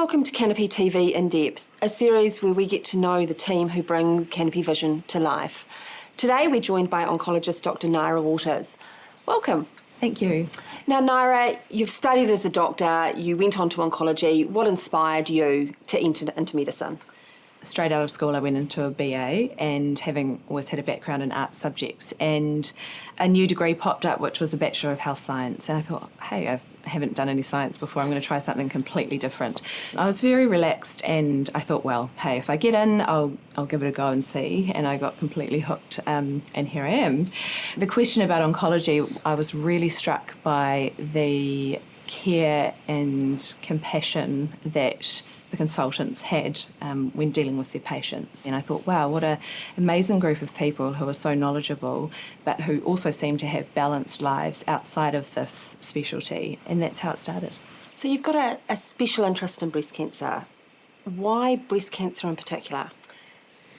Welcome to Canopy TV In-Depth, a series where we get to know the team who bring Canopy Vision to life. Today we're joined by oncologist Dr. Naera Waters. Welcome. Thank you. Now Naera, you've studied as a doctor, you went on to oncology. What inspired you to enter into medicine? Straight out of school, I went into a BA, and having always had a background in art subjects, and a new degree popped up, which was a Bachelor of Health Science. And I thought, hey, I haven't done any science before, I'm going to try something completely different. I was very relaxed, and I thought, well, hey, if I get in, I'll give it a go and see. And I got completely hooked, and here I am. The question about oncology, I was really struck by the care and compassion that the consultants had when dealing with their patients. And I thought, wow, what an amazing group of people who are so knowledgeable, but who also seem to have balanced lives outside of this specialty. And that's how it started. So you've got a special interest in breast cancer. Why breast cancer in particular?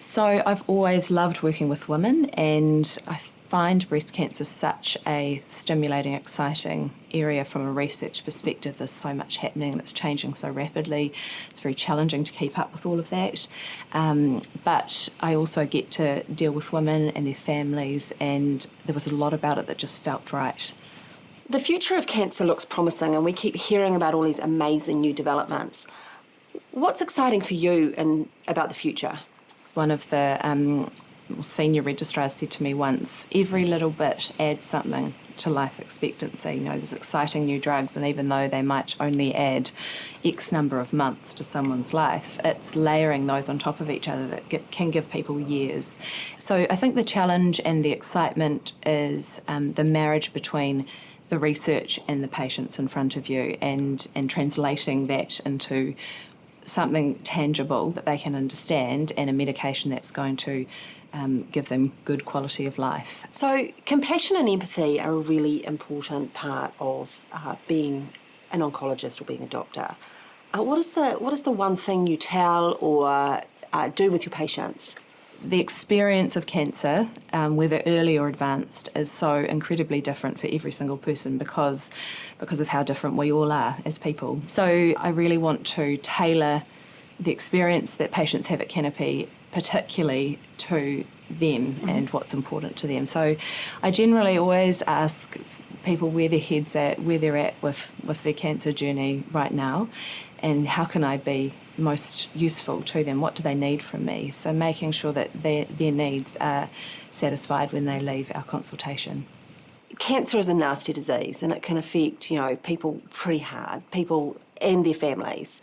So I've always loved working with women, and I find breast cancer such a stimulating, exciting area from a research perspective. There's so much happening that's changing so rapidly. It's very challenging to keep up with all of that. But I also get to deal with women and their families, and there was a lot about it that just felt right. The future of cancer looks promising, and we keep hearing about all these amazing new developments. What's exciting for you about the future? One of the senior registrars said to me once, every little bit adds something to life expectancy. You know, there's exciting new drugs, and even though they might only add X number of months to someone's life, it's layering those on top of each other that can give people years. So I think the challenge and the excitement is the marriage between the research and the patients in front of you, and translating that into something tangible that they can understand, and a medication that's going to give them good quality of life. So compassion and empathy are a really important part of being an oncologist or being a doctor. What is the one thing you tell or do with your patients? The experience of cancer, whether early or advanced, is so incredibly different for every single person because of how different we all are as people. So I really want to tailor the experience that patients have at Canopy particularly to them and what's important to them. So I generally always ask people where their head's at, where they're at with their cancer journey right now, and how can I be most useful to them? What do they need from me? So making sure that their needs are satisfied when they leave our consultation. Cancer is a nasty disease, and it can affect, people pretty hard, people and their families.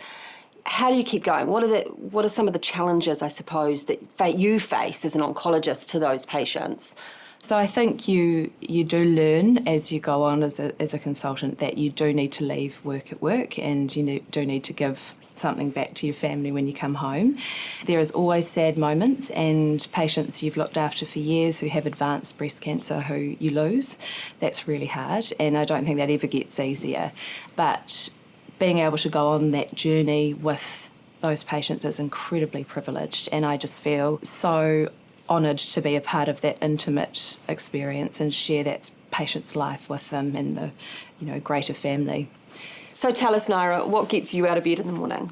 How do you keep going? What are some of the challenges, I suppose, that you face as an oncologist to those patients? So I think you do learn as you go on as a consultant that you do need to leave work at work, and you do need to give something back to your family when you come home. There is always sad moments, and patients you've looked after for years who have advanced breast cancer who you lose. That's really hard, and I don't think that ever gets easier. But being able to go on that journey with those patients is incredibly privileged, and I just feel so honoured to be a part of that intimate experience and share that patient's life with them and the greater family. So tell us, Naera, what gets you out of bed in the morning?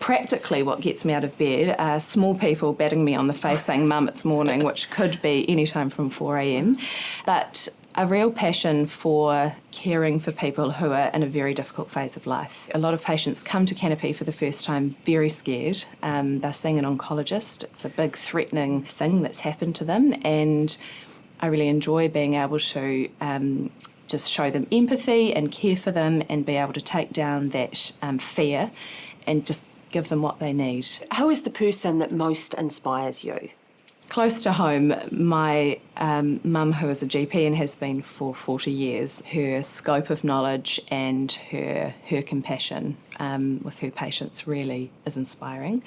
Practically what gets me out of bed are small people batting me on the face saying, "Mum, it's morning," which could be any time from 4 a.m. But a real passion for caring for people who are in a very difficult phase of life. A lot of patients come to Canopy for the first time very scared. They're seeing an oncologist. It's a big threatening thing that's happened to them, and I really enjoy being able to just show them empathy and care for them and be able to take down that fear and just give them what they need. Who is the person that most inspires you? Close to home, my mum, who is a GP and has been for 40 years, her scope of knowledge and her compassion with her patients really is inspiring.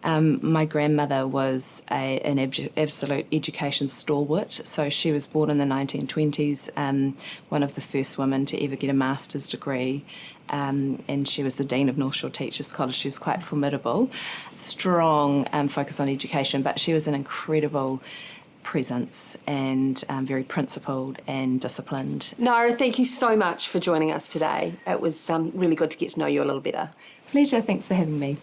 My grandmother was an absolute education stalwart, so she was born in the 1920s, one of the first women to ever get a master's degree, and she was the Dean of North Shore Teachers College. She was quite formidable, strong focus on education, but she was an incredible presence and very principled and disciplined. Naera, thank you so much for joining us today. It was really good to get to know you a little better. Pleasure. Thanks for having me.